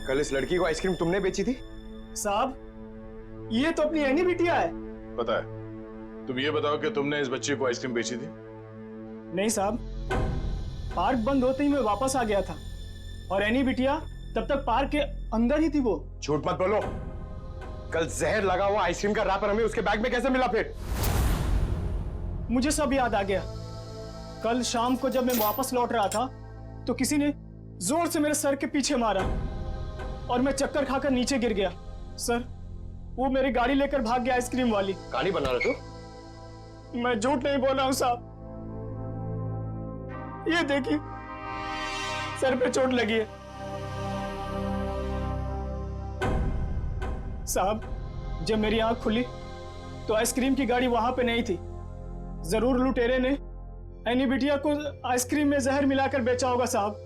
कल इस लड़की को आइसक्रीम तुमने बेची थी? साहब ये तो अपनी एनी बिटिया है। पता है। तुम ये बताओ कि तुमने इस बच्चे को आइसक्रीम बेची थी? नहीं साहब, पार्क बंद होते ही मैं वापस आ गया था और एनी बिटिया तब तक पार्क के अंदर ही थी। वो झूठ मत बोलो। कल जहर लगा हुआ आइसक्रीम का रैपर हमें उसके बैग में कैसे मिला? फिर मुझे सब याद आ गया। कल शाम को जब मैं वापस लौट रहा था तो किसी ने जोर से मेरे सर के पीछे मारा और मैं चक्कर खाकर नीचे गिर गया। सर, वो मेरी गाड़ी लेकर भाग गया आइसक्रीम वाली। कहानी बना रहे तू? मैं झूठ नहीं बोल रहा हूं साहब। ये देखिए, सर पे चोट लगी है। साहब, जब मेरी आंख खुली तो आइसक्रीम की गाड़ी वहां पे नहीं थी। जरूर लुटेरे ने एनी बिटिया को आइसक्रीम में जहर मिलाकर बेचा होगा साहब।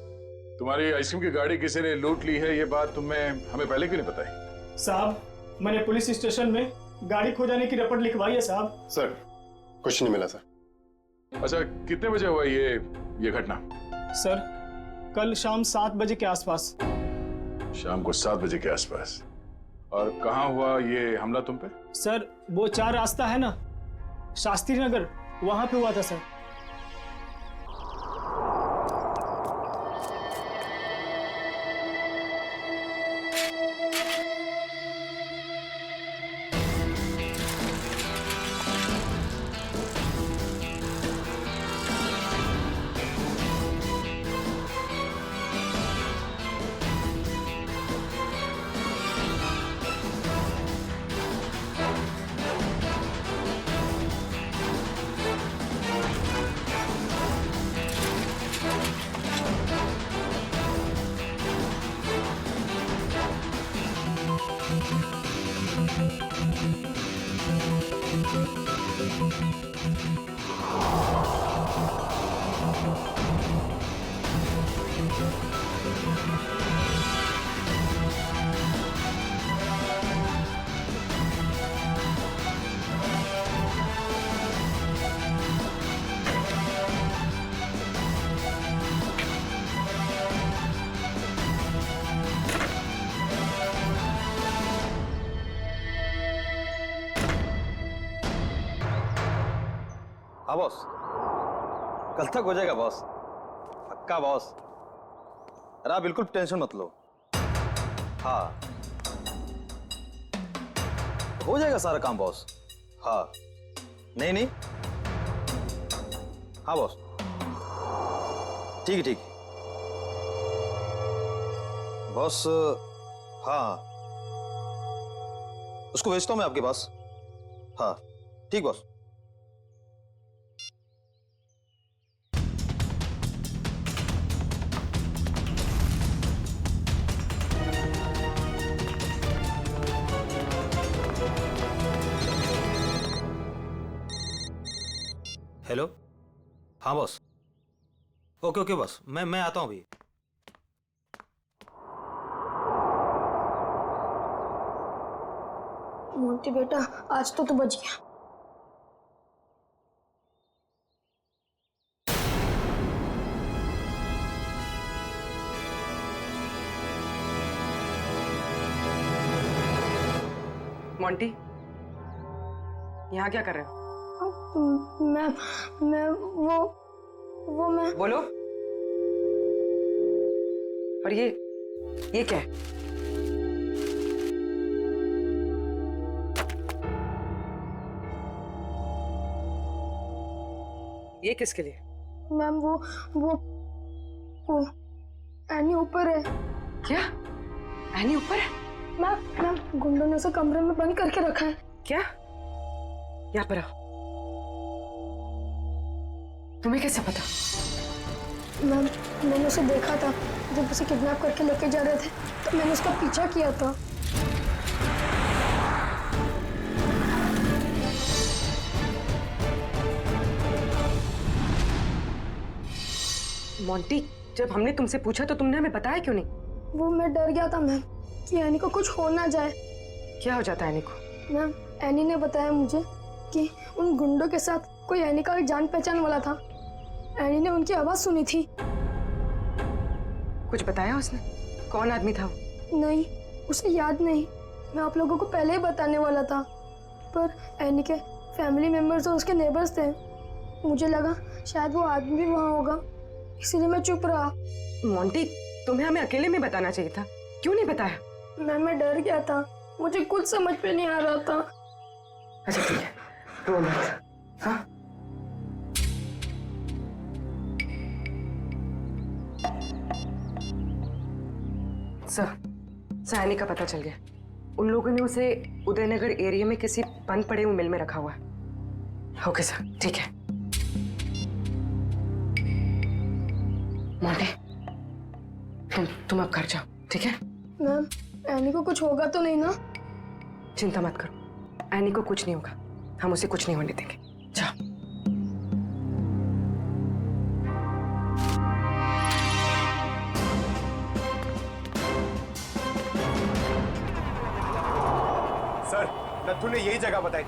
तुम्हारी आइसक्रीम की गाड़ी किसी ने लूट ली है, ये बात तुम्हें हमें पहले क्यों नहीं बताई? साहब, मैंने पुलिस स्टेशन में गाड़ी खो जाने की रिपोर्ट लिखवाई है साहब। सर, कुछ नहीं मिला सर। अच्छा, कितने बजे हुआ ये घटना? सर, कल शाम 7 बजे के आसपास। शाम को 7 बजे के आसपास। और कहाँ हुआ ये हमला तुम पे? सर, वो 4 रास्ता है ना, शास्त्री नगर, वहां पे हुआ था सर। हाँ बॉस, कल तक हो जाएगा बॉस, पक्का बॉस। अरे आप बिल्कुल टेंशन मत लो। हाँ, हो जाएगा सारा काम बॉस। हाँ, नहीं नहीं, हाँ बॉस, ठीक है ठीक है बॉस। हाँ, उसको भेजता हूँ मैं आपके पास। हाँ ठीक बॉस। हेलो, हाँ बॉस। ओके ओके बॉस, मैं आता हूँ अभी। मोंटी बेटा, आज तो तू बच गया। मोंटी, यहाँ क्या कर रहे हो? मैं वो मैं बोलो। और ये क्या है? ये किसके लिए? मैम वो एनी ऊपर है। क्या? एनी ऊपर है? मैम गुंडों ने उसे कमरे में बंद करके रखा है। क्या? यहाँ पर आओ। तुम्हें कैसे पता? मैम, मैंने उसे देखा था जब उसे किडनैप करके लेके जा रहे थे, तो मैंने उसका पीछा किया था। मोंटी, जब हमने तुमसे पूछा तो तुमने हमें बताया क्यों नहीं? वो मैं डर गया था मैम कि एनी को कुछ हो ना जाए। क्या हो जाता है एनी को? मैम, एनी ने बताया मुझे कि उन गुंडों के साथ कोई एनी का जान पहचान वाला था। एनी ने उनकी आवाज सुनी थी। कुछ बताया उसने? कौन आदमी था वो? नहीं, उसे याद नहीं। मैं आप लोगों को पहले ही बताने वाला था, पर एनी के फैमिली मेम्बर्स और उसके नेबर्स थे। मुझे लगा शायद वो आदमी भी वहाँ होगा, इसीलिए मैं चुप रहा। मोंटी, तुम्हें हमें अकेले में बताना चाहिए था, क्यों नहीं बताया? मैं डर गया था, मुझे कुछ समझ में नहीं आ रहा था। अच्छा ठीक है, रो मत। हाँ? सर, एनी का पता चल गया। उन लोगों ने उसे उदयनगर एरिया में किसी बंद पड़े हुए मिल में रखा हुआ है। ओके सर, ठीक है। मोंटी, तुम अब घर जाओ, ठीक है? मैम, एनी को कुछ होगा तो नहीं ना? चिंता मत करो, एनी को कुछ नहीं होगा, हम उसे कुछ नहीं होने देंगे। जाओ। सर, नथु ने यही जगह बताई।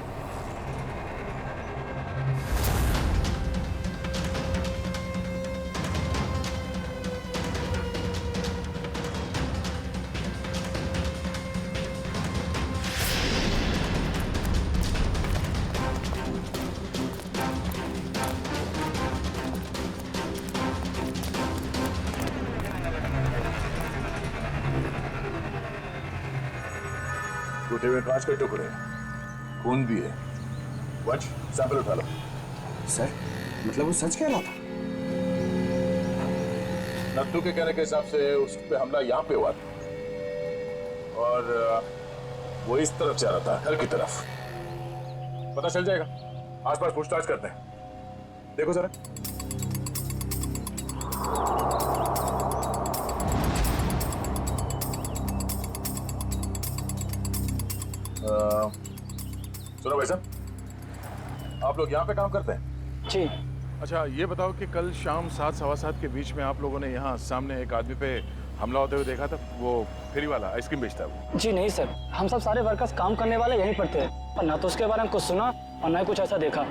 टूटे हुए कांच के टुकड़े, खून भी है। वंश, सैंपल उठा लो। सर, मतलब वो सच कह रहा था? नत्थू के कहने के हिसाब से उस पे हमला यहाँ पे हुआ था और वो इस तरफ जा रहा था, घर की तरफ। पता चल जाएगा, आसपास पूछताछ करते हैं। देखो जरा। सुनो भाई साहब, आप लोग यहाँ पे काम करते हैं? जी। अच्छा, ये बताओ कि कल शाम 7 सवा 7 के बीच में आप लोगों ने यहाँ सामने एक आदमी पे हमला होते हुए देखा था? वो फेरी वाला आइसक्रीम बेचता है वो। जी नहीं सर, हम सब सारे वर्कर्स काम करने वाले यहीं पर थे, और ना तो उसके बारे में कुछ सुना और ना ही कुछ ऐसा देखा।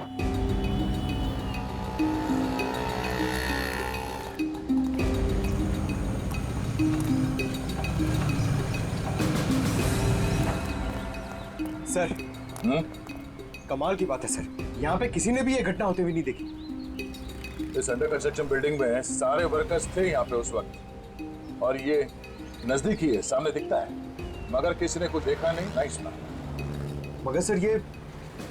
सर, कमाल की बात है सर, यहाँ पे किसी ने भी ये घटना होते हुए नहीं देखी। इस अंडर कंस्ट्रक्शन बिल्डिंग में सारे वर्कर्स थे यहाँ पे उस वक्त, और ये नजदीक ही है, सामने दिखता है, मगर किसी ने कुछ देखा नहीं, नहीं सुना। मगर सर, ये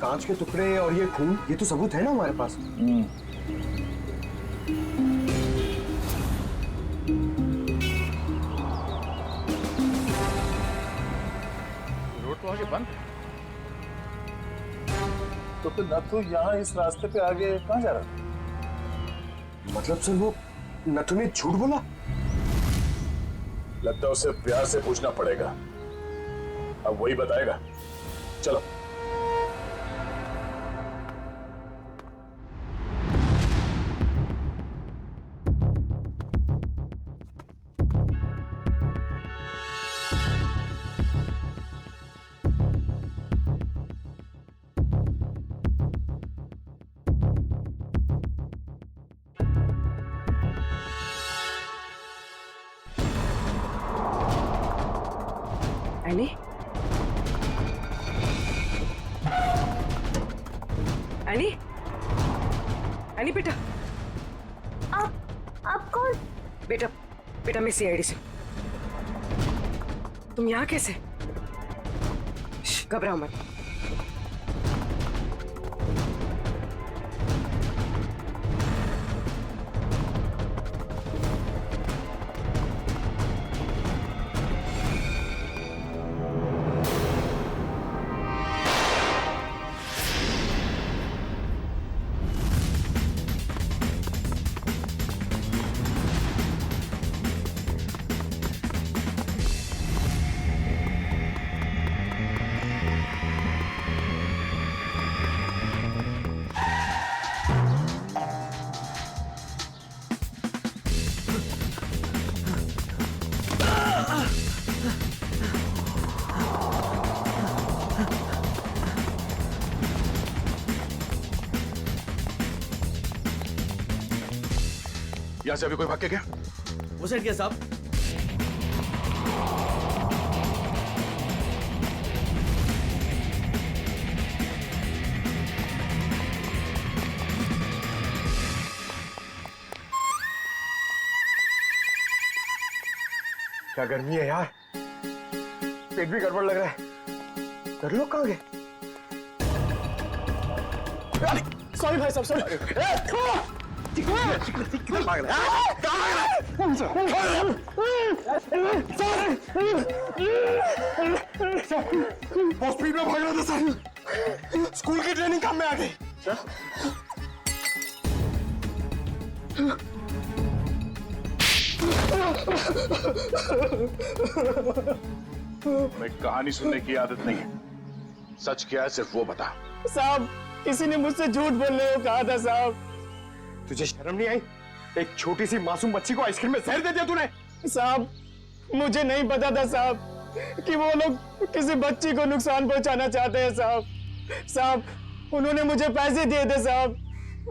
कांच के टुकड़े और ये खून, ये तो सबूत है ना हमारे पास। रोड तो आगे बंद, तो फिर नथु यहाँ इस रास्ते पे आगे कहाँ जा रहा था? मतलब सर, वो नथु ने झूठ बोला? लगता है उसे प्यार से पूछना पड़ेगा, अब वही बताएगा। चलो। एनी, एनी, एनी बेटा। आप कौन? बेटा, बेटा मैं सीआईडी से। तुम यहाँ कैसे? घबराओ मत। यहाँ से अभी कोई भाग के गया? वो साइड क्या साहब? क्या गर्मी है यार, पेट भी गड़बड़ लग रहा है। कर लो कहाँ गए? सॉरी भाई साहब, सॉरी। किधर भाग रहा है? बहुत स्पीड में भाग रहा था सर, स्कूल की ट्रेनिंग काम में आ गई। मैं कहानी सुनने की आदत नहीं है, सच क्या है सिर्फ वो बता। साहब, किसी ने मुझसे झूठ बोलने को कहा था साहब। तुझे शर्म नहीं आई? एक छोटी सी मासूम बच्ची को आइसक्रीम में जहर दे दिया तूने। साहब, मुझे नहीं पता था साहब कि वो लोग किसी बच्ची को नुकसान पहुंचाना चाहते हैं साहब। साहब, उन्होंने मुझे पैसे दिए थे साहब,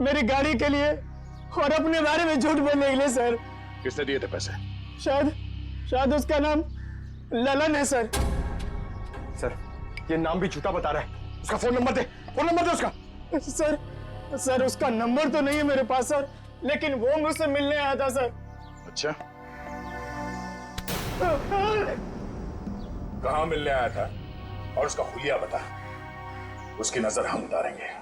मेरी गाड़ी के लिए और अपने बारे में झूठ बोलने के लिए सर। किसने दिए थे पैसे? शायद उसका नाम ललन है सर। सर, ये नाम भी झूठा बता रहा है। उसका फोन नंबर दे, फोन नंबर दे उसका। सर उसका नंबर तो नहीं है मेरे पास सर, लेकिन वो मुझसे मिलने आया था सर। अच्छा, कहाँ मिलने आया था और उसका हुलिया बता, उसकी नजर हम उतारेंगे।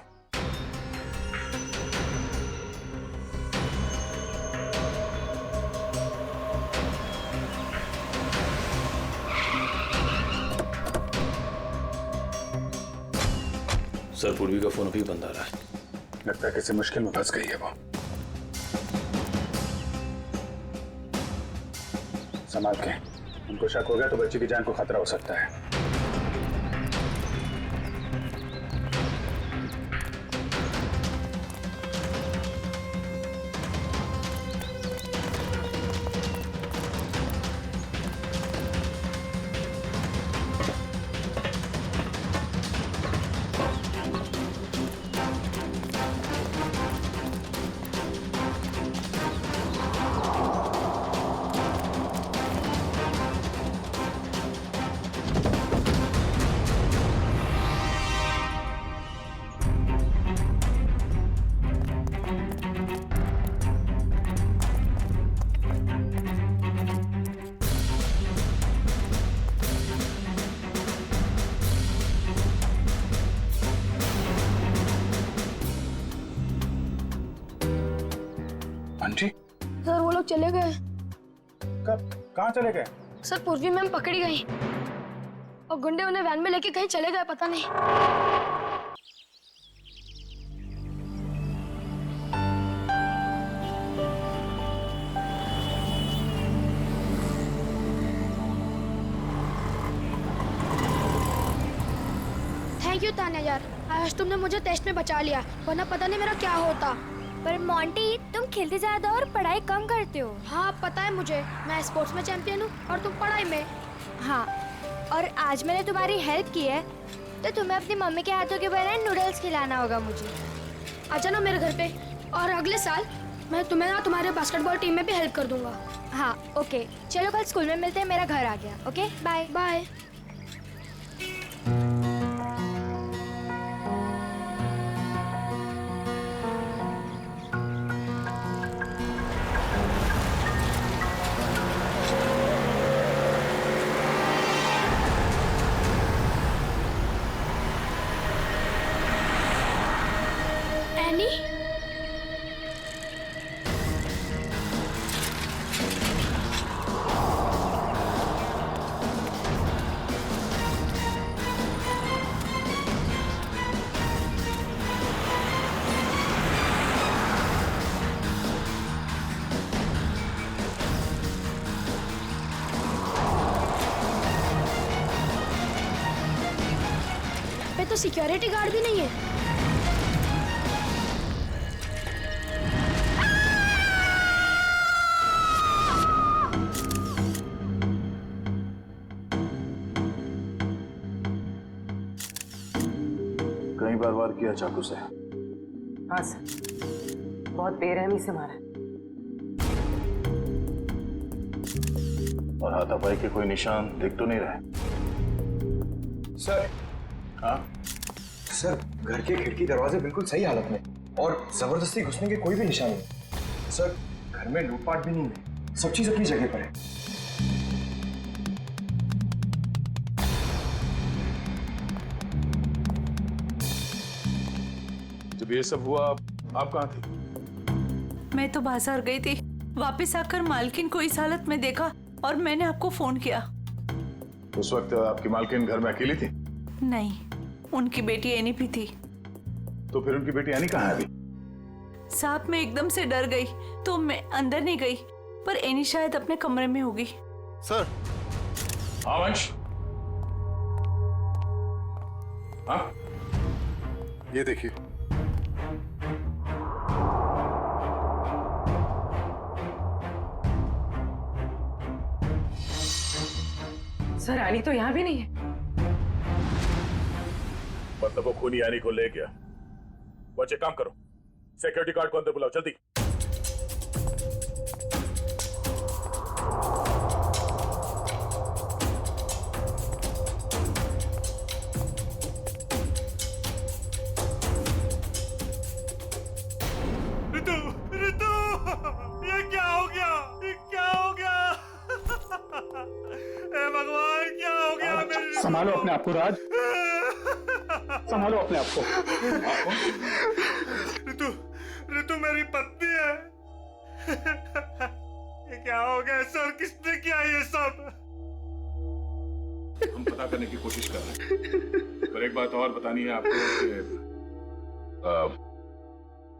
सर, पूर्वी का फोन अभी बंद आ रहा है। लगता है किसी मुश्किल में फंस गई है वो। संभाल के, उनको शक हो गया तो बच्ची की जान को खतरा हो सकता है। आंटी, सर वो लोग चले गए। कहाँ चले गए? सर पूर्वी मैम पकड़ी गई और गुंडे उन्हें वैन में लेके कहीं चले गए, पता नहीं। थैंक यू तान्या यार, आज तुमने मुझे टेस्ट में बचा लिया, वरना पता नहीं मेरा क्या होता। पर मोंटी, तुम खेलते ज्यादा और पढ़ाई कम करते हो। हाँ पता है मुझे, मैं स्पोर्ट्स में चैंपियन हूँ और तुम पढ़ाई में। हाँ, और आज मैंने तुम्हारी हेल्प की है तो तुम्हें अपनी मम्मी के हाथों के बनाए नूडल्स खिलाना होगा मुझे। आ जाना मेरे घर पे, और अगले साल मैं तुम्हें ना तुम्हारे बास्केटबॉल टीम में भी हेल्प कर दूंगा। हाँ ओके, चलो कल स्कूल में मिलते हैं, मेरा घर आ गया। Okay bye bye. एनी, पे तो सिक्योरिटी गार्ड भी नहीं है। कई बार वार किया चाकू से। हाँ सर, बहुत बेरहमी से मारा। और हाथापाई के कोई निशान दिख तो नहीं रहे? सर, हाँ, सर घर के खिड़की दरवाजे बिल्कुल सही हालत में और जबरदस्ती घुसने के कोई भी निशान नहीं। सर घर में लूटपाट भी नहीं है, सब चीज अपनी जगह पर है। जब ये सब हुआ आप कहाँ थी? मैं तो बाजार गई थी, वापस आकर मालकिन को इस हालत में देखा और मैंने आपको फोन किया। उस वक्त आपकी मालकिन घर में अकेली थी? नहीं, उनकी बेटी एनी भी थी। तो फिर उनकी बेटी एनी कहाँ है अभी? साहब मैं एकदम से डर गई तो मैं अंदर नहीं गई, पर एनी शायद अपने कमरे में होगी। सर। हाँ वंश। हाँ ये देखिए। सर एनी तो यहाँ भी नहीं है। मतलब वो खूनी एनी को ले गया। बच्चे काम करो, सिक्योरिटी गार्ड को अंदर बुलाओ जल्दी। रितु, रितु, ये क्या हो गया? ये क्या हो गया? हे भगवान, क्या हो गया मेरी रितु? संभालो अपने आप को राज, संभालो अपने आप को। रितु, रितु मेरी पत्नी है। ये क्या हो गया सर? किसने किया ये सब? हम पता करने की कोशिश कर रहे हैं, पर एक बात और बतानी है आपको कि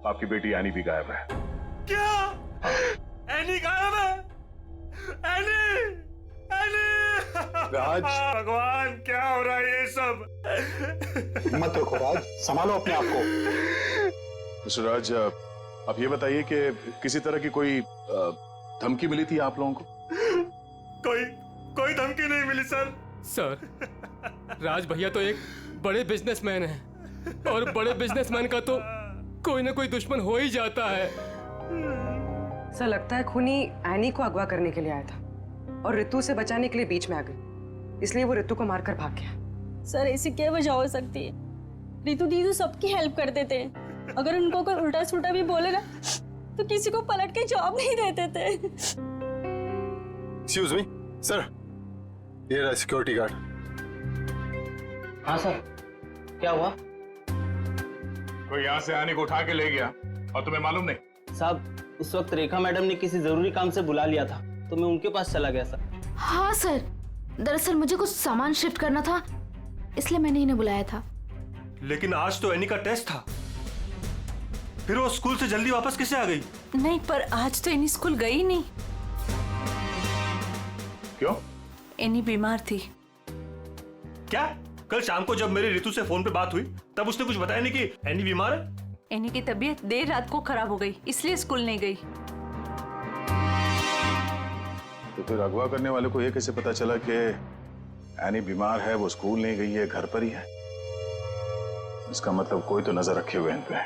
आपकी बेटी एनी भी गायब है। क्या? एनी गायब है? Annie, Annie! राज। भगवान, क्या हो रहा है ये सब? मत रखो राज, संभालो अपने आप को। मिस्टर राज, आप ये बताइए कि किसी तरह की कोई धमकी मिली थी आप लोगों को? कोई धमकी नहीं मिली सर। सर, राज भैया तो एक बड़े बिजनेसमैन हैं और बड़े बिजनेसमैन का तो कोई ना कोई दुश्मन हो ही जाता है। सर लगता है खूनी एनी को अगवा करने के लिए आया था और रितु से बचाने के लिए बीच में आ गई, इसलिए वो रितु को मारकर भाग गया। सर ऐसी क्या वजह हो सकती है? रितु दीदी सबकी हेल्प कर देते हैं, अगर उनको कोई उल्टा सुल्टा भी बोलेगा तो किसी को पलट के जवाब नहीं देते थे। एक्सक्यूज मी सर, ये रहा सिक्योरिटी गार्ड। हाँ सर, क्या हुआ? कोई यहाँ से आने को उठा के ले गया और तुम्हें मालूम नहीं? साहब, उस वक्त रेखा मैडम ने किसी जरूरी काम से बुला लिया था तो मैं उनके पास चला गया सर। हाँ सर, दरअसल मुझे कुछ सामान शिफ्ट करना था, इसलिए मैंने इन्हें बुलाया था। लेकिन आज तो एनी का टेस्ट था, फिर वो स्कूल से जल्दी वापस कैसे आ गई? नहीं, पर आज तो एनी स्कूल गई नहीं। क्यों? एनी बीमार थी। क्या? कल शाम को जब मेरी रितु से फोन पे बात हुई तब उसने कुछ बताया नहीं कि एनी बीमार है? एनी की तबीयत देर रात को खराब हो गई, इसलिए स्कूल नहीं गई। तो फिर अगवा करने वाले को ये कैसे पता चला कि एनी बीमार है, वो स्कूल नहीं गई है, घर पर ही है? इसका मतलब कोई तो नजर रखे हुए इन पे।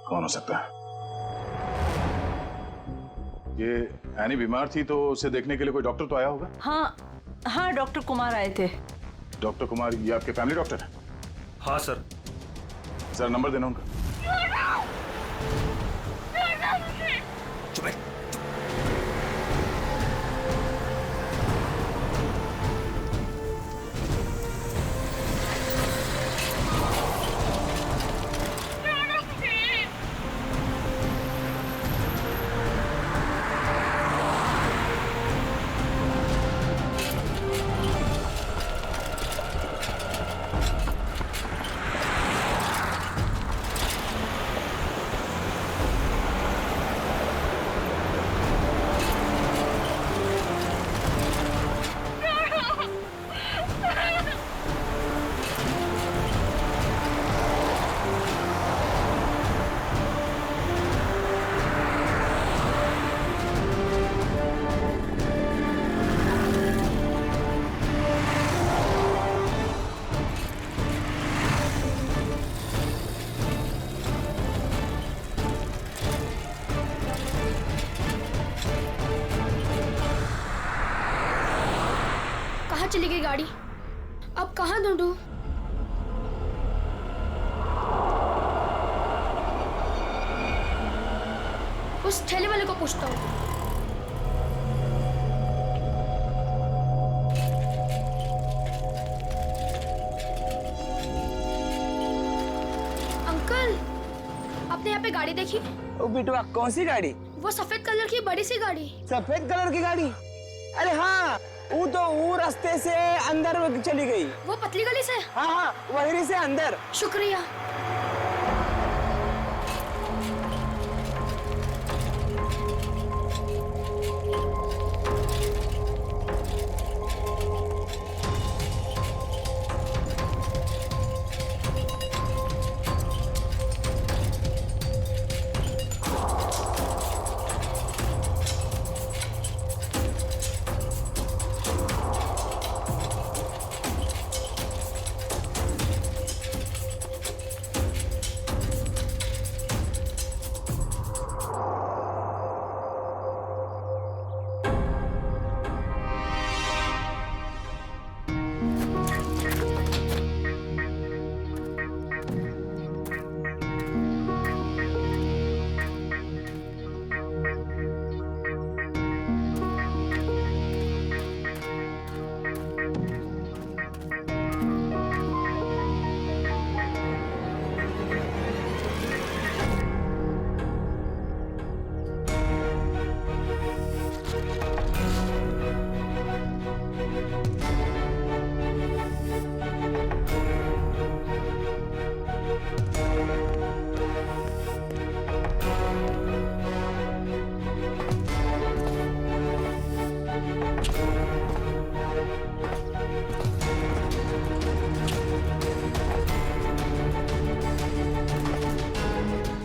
कौन हो सकता है? ये एनी बीमार थी तो उसे देखने के लिए कोई डॉक्टर तो आया होगा? हाँ, डॉक्टर कुमार आए थे। डॉक्टर कुमार, ये आपके फैमिली डॉक्टर है? हाँ सर। जरा नंबर देना उनका। चली गई गाड़ी? अब कहाँ ढूंढूं? उस ठेले वाले को पूछता हूँ। अंकल, गाड़ी देखी? ओ बिटवा कौन सी गाड़ी? वो सफेद कलर की बड़ी सी गाड़ी। सफेद कलर की गाड़ी? अरे हाँ, वो रास्ते से अंदर चली गई। वो पतली गली से? हाँ हाँ, वहीं से अंदर। शुक्रिया।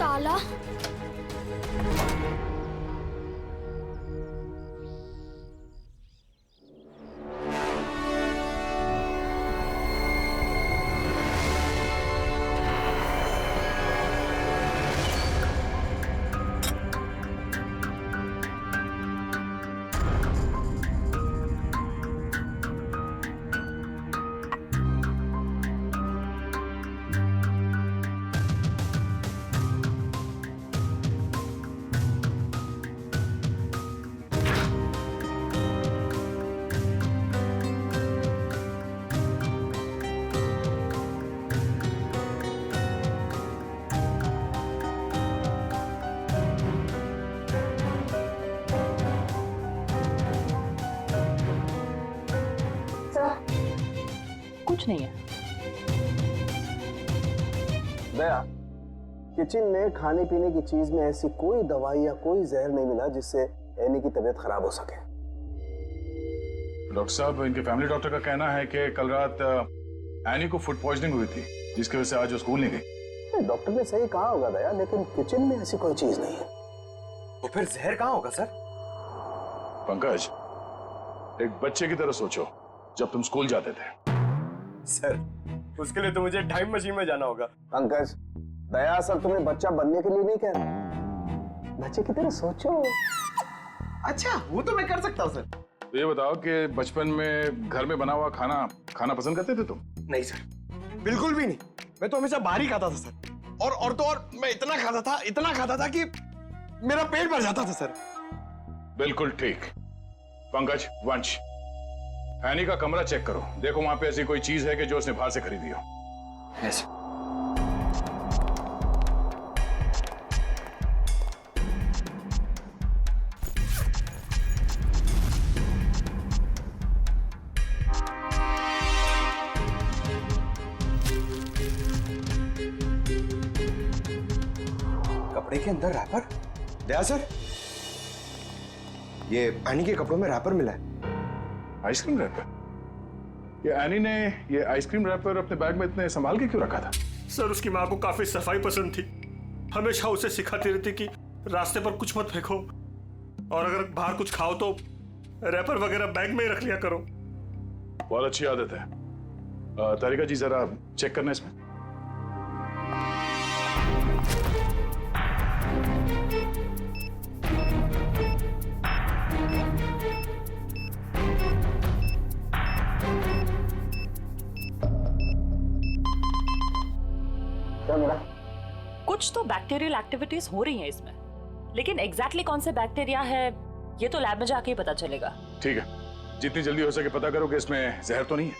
ताला? कुछ नहीं है। दया, किचन में खाने पीने की चीज में ऐसी कोई दवाई या कोई जहर नहीं मिला जिससे एनी की तबीयत खराब हो सके। डॉक्टर साहब, इनके फैमिली डॉक्टर का कहना है कि कल रात एनी को फूड पॉइजनिंग हुई थी, जिसकी वजह से आज वो स्कूल नहीं गई। डॉक्टर ने सही कहा होगा दया, लेकिन किचन में ऐसी कोई चीज नहीं है। तो फिर जहर कहाँ होगा सर? पंकज, एक बच्चे की तरह सोचो जब तुम स्कूल जाते थे। सर, उसके लिए तो मुझे टाइम मशीन में जाना होगा। पंकज, दया असल तुम्हें बच्चा बनने के लिए नहीं कह रहा, बच्चे की तरह सोचो। अच्छा, वो तो मैं कर सकता हूँ सर। तो ये बताओ कि बचपन में घर में बना हुआ खाना खाना पसंद करते थे तुम? नहीं सर, बिल्कुल भी नहीं। मैं तो हमेशा बाहर ही खाता था सर। और तो और मैं इतना खाता था कि मेरा पेट भर जाता था सर। बिल्कुल ठीक। पंकज, वंश, एनी का कमरा चेक करो, देखो वहां पे ऐसी कोई चीज है कि जो उसने बाहर से खरीदी हो। yes. कपड़े के अंदर रैपर? दया सर, ये एनी के कपड़ों में रैपर मिला है। Ice cream wrapper? ये एनी ने ये आइसक्रीम रैपर अपने बैग में इतने संभाल के क्यों रखा था? सर, उसकी माँ को काफी सफाई पसंद थी। हमेशा उसे सिखाती रहती कि रास्ते पर कुछ मत फेंको, और अगर बाहर कुछ खाओ तो रैपर वगैरह बैग में ही रख लिया करो। बहुत अच्छी आदत है। तारिका जी, जरा चेक करना इसमें। कुछ तो बैक्टीरियल एक्टिविटीज हो रही हैं इसमें, लेकिन एग्जैक्टली कौन से बैक्टीरिया है ये तो लैब में जाके ही पता चलेगा। ठीक है, जितनी जल्दी हो सके पता करो कि इसमें जहर तो नहीं है।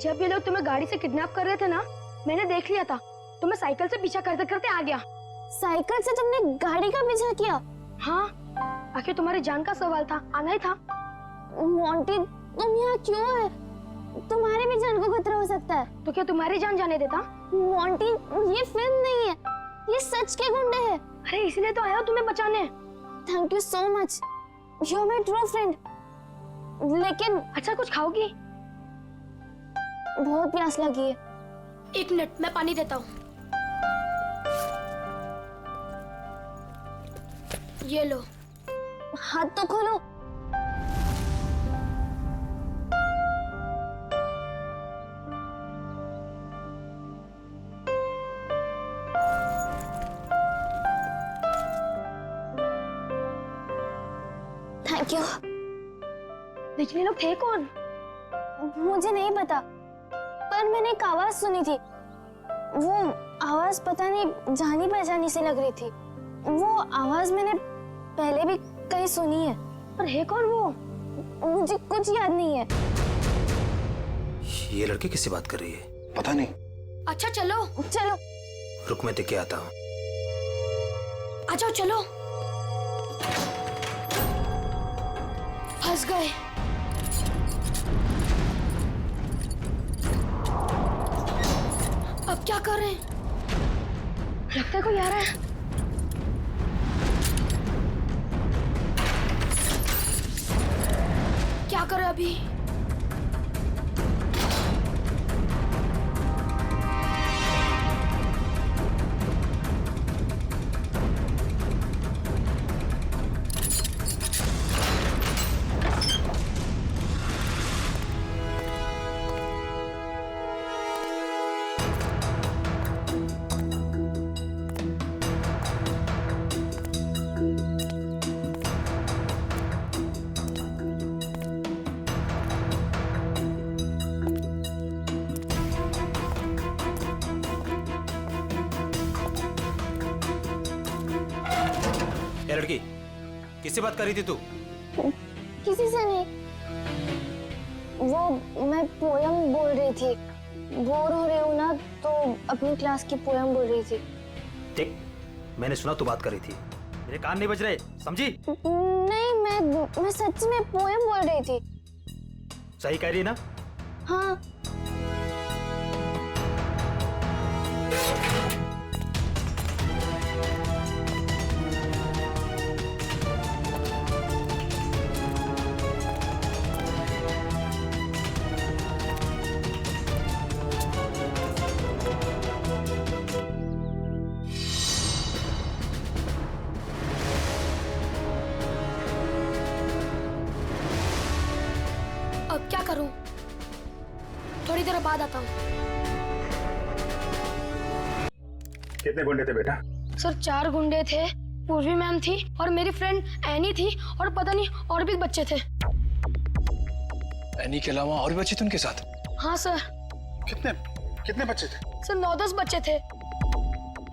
जब ये लोग तुम्हें गाड़ी से किडनैप कर रहे थे ना, मैंने देख लिया था। तो मैं साइकिल से पीछा करते करते आ गया। साइकिल से तुमने गाड़ी का पीछा किया? हाँ, आखिर तुम्हारी जान का सवाल था, आना ही था। मोंटी, तुम यहाँ क्यों है? तुम्हारी भी जान को खतरा हो सकता है। तो क्या तुम्हारी जान जाने देता? मोंटी, ये फिल्म नहीं है, ये सच के गुंडे हैं। अरे इसलिए तो आया हूँ तुम्हें बचाने। Thank you so much, you are my true friend. लेकिन अच्छा, कुछ खाओगी? बहुत प्यास लगी है। 1 मिनट, मैं पानी देता हूँ। ये लो। हाथ तो खोलो। Thank you. लेकिन ये लोग थे कौन? मुझे नहीं पता, पर मैंने एक आवाज सुनी थी। वो आवाज पता नहीं जानी पहचानी सी लग रही थी। वो आवाज मैंने पहले भी कहीं सुनी है। पर है कौन वो? मुझे कुछ याद नहीं है। ये लड़की किससे बात कर रही है? पता नहीं। अच्छा चलो चलो। रुक, मैं देख के आता हूँ। आ जाओ, चलो। फंस गए। अब क्या कर रहे हैं? लगता है कोई आ रहा है। क्या करें अभी? ये लड़की किससे बात कर रही थी तू? किसी से नहीं, वो मैं पोयम बोल रही थी। बोर हो रही हूँ ना, तो अपनी क्लास की पोयम बोल रही थी। देख, मैंने सुना तू बात कर रही थी, मेरे कान नहीं बज रहे, समझी? नहीं, मैं सच में पोयम बोल रही थी। सही कह रही है ना? हाँ। अब क्या करूं? थोड़ी देर बाद आता हूँ। कितने गुंडे थे बेटा? सर 4 गुंडे थे। पूर्वी मैम थी और मेरी फ्रेंड एनी थी और पता नहीं और भी बच्चे थे। एनी के अलावा और भी बच्चे थे उनके साथ? हाँ सर। कितने कितने बच्चे थे? सर 9-10 बच्चे थे।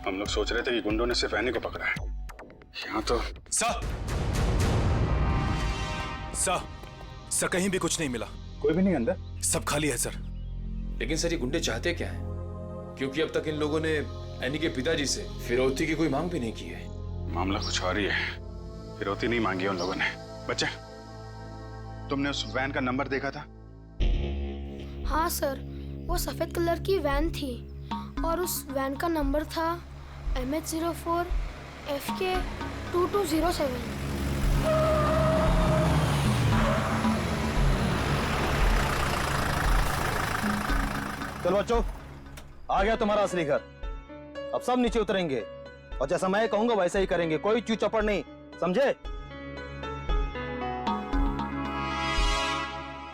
हम लोग सोच रहे थे कि गुंडों ने सिर्फ एनी को पकड़ा है। यहाँ तो सर कहीं भी कुछ नहीं मिला। कोई भी नहीं अंदर? सब खाली है सर। लेकिन सर ये गुंडे चाहते क्या है? क्योंकि अब तक इन लोगों ने एनी के पिताजी से फिरौती की कोई मांग भी नहीं की है। मामला कुछ और ही है। फिरौती नहीं मांगी उन लोगों ने। बच्चे, तुमने उस वैन का नंबर देखा था? हाँ सर, वो सफेद कलर की वैन थी और उस वैन का नंबर था MH04 FK 2207। चलो बच्चों, आ गया तुम्हारा असली घर। अब सब नीचे उतरेंगे और जैसा मैं कहूंगा वैसा ही करेंगे, कोई चू चपड़ नहीं, समझे?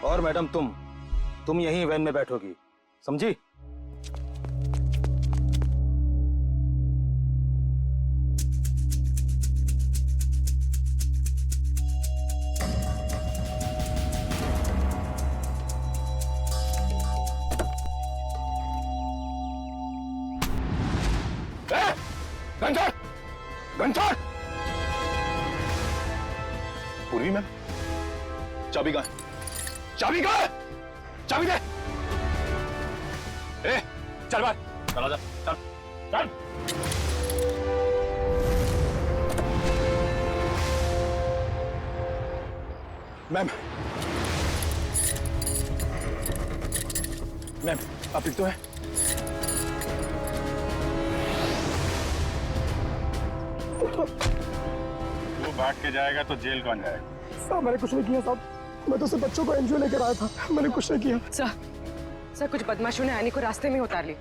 और मैडम तुम यहीं वैन में बैठोगी, समझी? घंटा! पूर्वी मैम, चाबी कहाँ है? चाबी कहाँ है? चाबी दे! ए, चल बाहर, चला जा, चल, चल। मैम, मैम, आप ठीक तो है? तू भाग के जाएगा तो जेल कौन जाएगा? साहब मैंने कुछ नहीं किया साहब, मैं तो सिर्फ बच्चों को एनजीओ लेकर आया था, मैंने कुछ नहीं किया। सर कुछ बदमाशों ने एनी को रास्ते में उतार ली।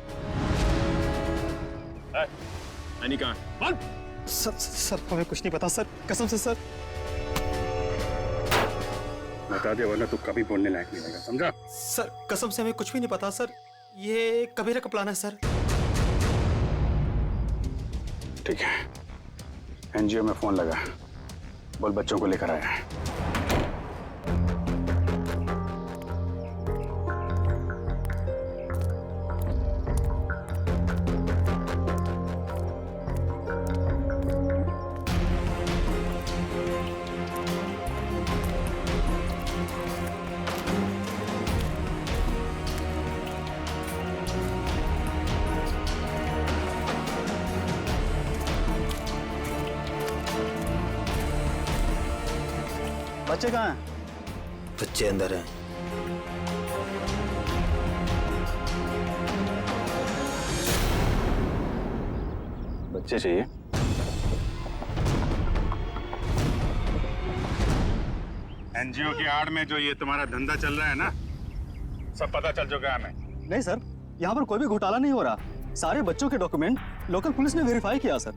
एनी कहाँ? सर हमें कुछ नहीं पता सर, कसम से सर। बता दे वरना तू कभी बोलने लायक नहीं रहेगा, समझा? सर कसम से हमें कुछ भी नहीं पता सर, ये कबीरा का प्लान है सर। ठीक है, एनजीओ में फोन लगा, बोल बच्चों को लेकर आया है। बच्चे कहाँ हैं? बच्चे अंदर हैं। बच्चे चाहिए? एनजीओ की आड़ में जो ये तुम्हारा धंधा चल रहा है ना, सब पता चल चुका है हमें। नहीं सर, यहाँ पर कोई भी घोटाला नहीं हो रहा, सारे बच्चों के डॉक्यूमेंट लोकल पुलिस ने वेरीफाई किया सर।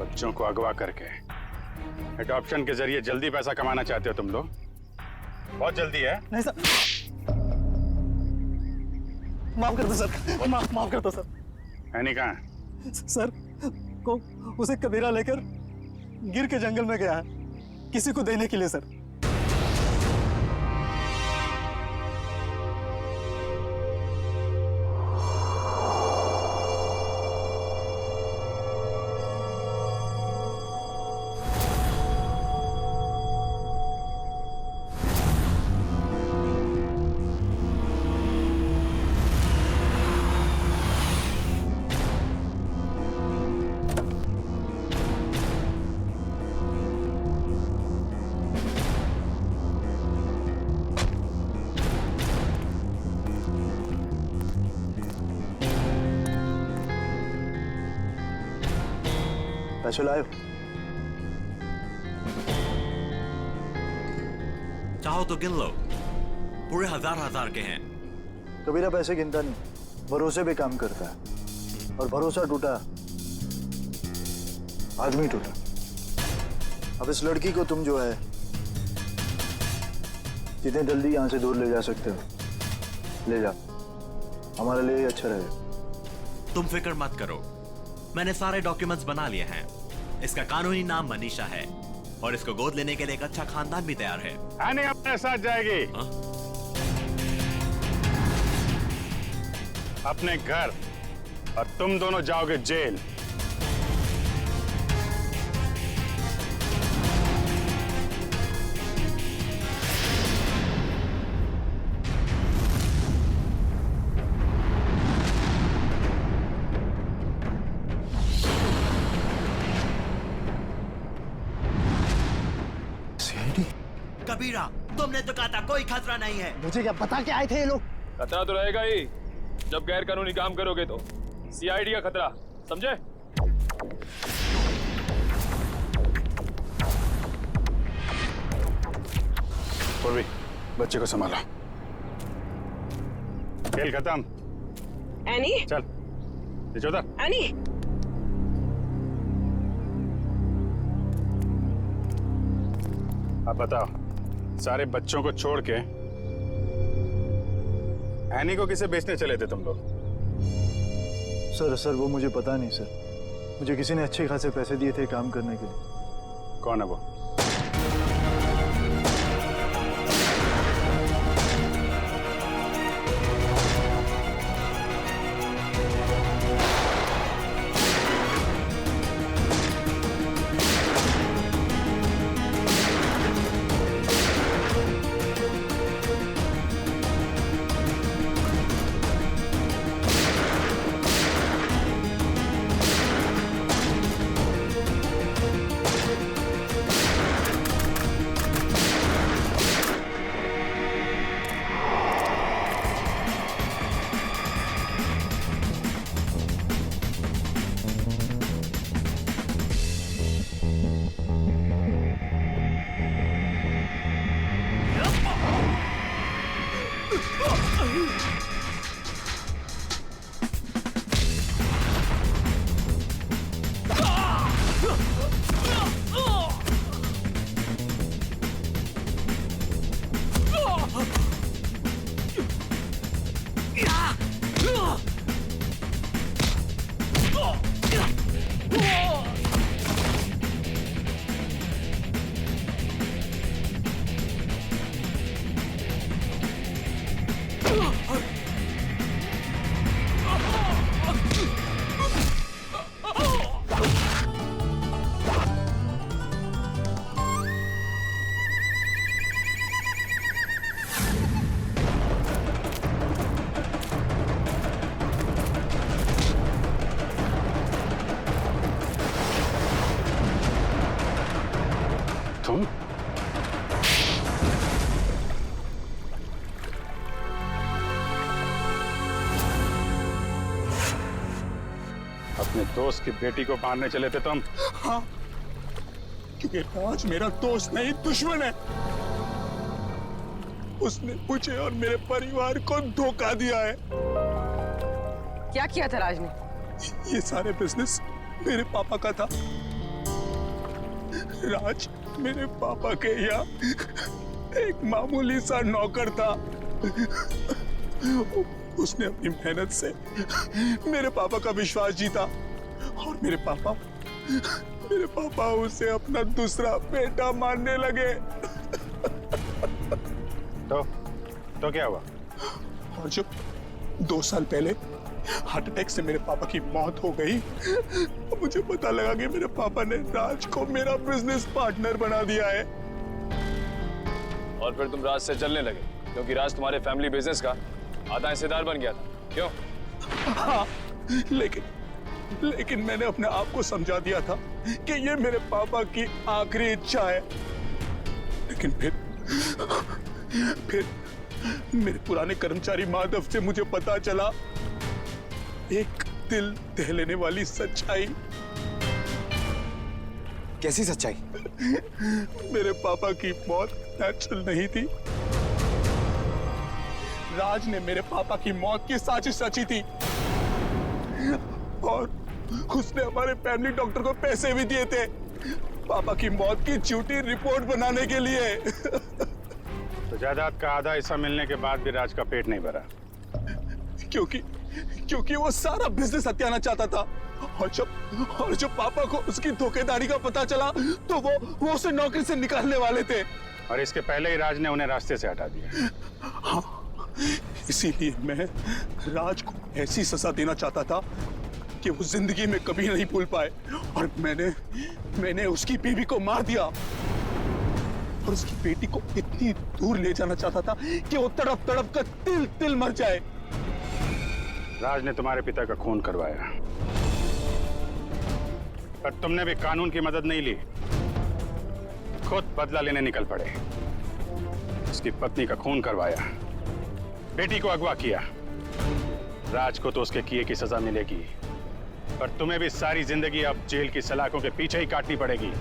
बच्चों को अगवा करके एडॉप्शन के जरिए जल्दी पैसा कमाना चाहते हो तुम लोग? बहुत जल्दी है। नहीं सर, माफ कर दो सर, माफ कर दो सर। एनी कहाँ है? सर को उसे कबीरा लेकर गिर के जंगल में गया है, किसी को देने के लिए सर। पैसे लाए? चाहो तो गिन लो, पूरे हजार के हैं। कबीरा पैसे गिनता नहीं, भरोसे पे काम करता है, और भरोसा टूटा आदमी टूटा। अब इस लड़की को तुम जो है जितने जल्दी यहाँ से दूर ले जा सकते हो ले जाओ, हमारे लिए अच्छा रहेगा। तुम फिक्र मत करो, मैंने सारे डॉक्यूमेंट्स बना लिए हैं। इसका कानूनी नाम मनीषा है और इसको गोद लेने के लिए एक अच्छा खानदान भी तैयार है। आने अपने साथ जाएगी अपने घर, और तुम दोनों जाओगे जेल। कबीरा, तुमने तो कहा था कोई खतरा नहीं है। मुझे क्या पता क्या आए थे ये लोग? खतरा तो रहेगा ही, जब गैर कानूनी काम करोगे तो। सीआईडी का खतरा, समझे? पूर्वी, बच्चे को संभालो। खेल खत्म। एनी, चल नीचे उतर। एनी, अब बताओ, सारे बच्चों को छोड़ के एनी को किसे बेचने चले थे तुम लोग? सर वो मुझे पता नहीं सर, मुझे किसी ने अच्छे खासे पैसे दिए थे काम करने के लिए। कौन है वो? अपने दोस्त की बेटी को मारने चले थे तुम? हाँ, क्योंकि राज मेरा दोस्त नहीं दुश्मन है। उसने मुझे और मेरे परिवार को धोखा दिया है। क्या किया था राज ने? ये सारे बिजनेस मेरे पापा का था। राज मेरे पापा के यहाँ एक मामूली सा नौकर था। उसने अपनी मेहनत से मेरे पापा का विश्वास जीता और मेरे पापा उसे अपना दूसरा बेटा मानने लगे। तो क्या हुआ? और जब 2 साल पहले हार्ट अटैक से मेरे पापा की मौत हो गई, मुझे पता लगा कि मेरे पापा ने राज को मेरा बिजनेस पार्टनर बना दिया है। और फिर तुम राज से चलने लगे क्योंकि राज तुम्हारे फैमिली बिजनेस का आधा हिस्सेदार बन गया था, क्यों? हाँ, लेकिन मैंने अपने आप को समझा दिया था कि ये मेरे पापा की आखिरी इच्छा है। लेकिन फिर मेरे पुराने कर्मचारी माधव से मुझे पता चला एक दिल दह लेने वाली सच्चाई। कैसी सच्चाई? मेरे पापा की मौत नेचुरल नहीं थी। राज ने मेरे पापा की मौत की साजिश रची थी और उसने हमारे फैमिली डॉक्टर को पैसे भी दिए थे पापा की मौत की झूठी रिपोर्ट बनाने के लिए। तो जायदाद का आधा हिस्सा मिलने के बाद भी राज का पेट नहीं भरा, क्योंकि वो सारा बिजनेस हत्याना चाहता था। और जब पापा को उसकी धोखेधारी का पता चला तो वो उसे नौकरी से निकालने वाले थे। और इसके पहले ही राज ने उन्हें रास्ते से हटा दिया। हाँ, इसीलिए मैं राज को ऐसी सजा देना चाहता था कि वो जिंदगी में कभी नहीं भूल पाए। और मैंने उसकी बीवी को मार दिया और उसकी बेटी को इतनी दूर ले जाना चाहता था कि वो तड़प तड़प कर तिल तिल मर जाए। राज ने तुम्हारे पिता का खून करवाया, पर तुमने भी कानून की मदद नहीं ली, खुद बदला लेने निकल पड़े। उसकी पत्नी का खून करवाया, बेटी को अगवा किया। राज को तो उसके किए की सजा मिलेगी, पर तुम्हें भी सारी जिंदगी अब जेल की सलाखों के पीछे ही काटनी पड़ेगी।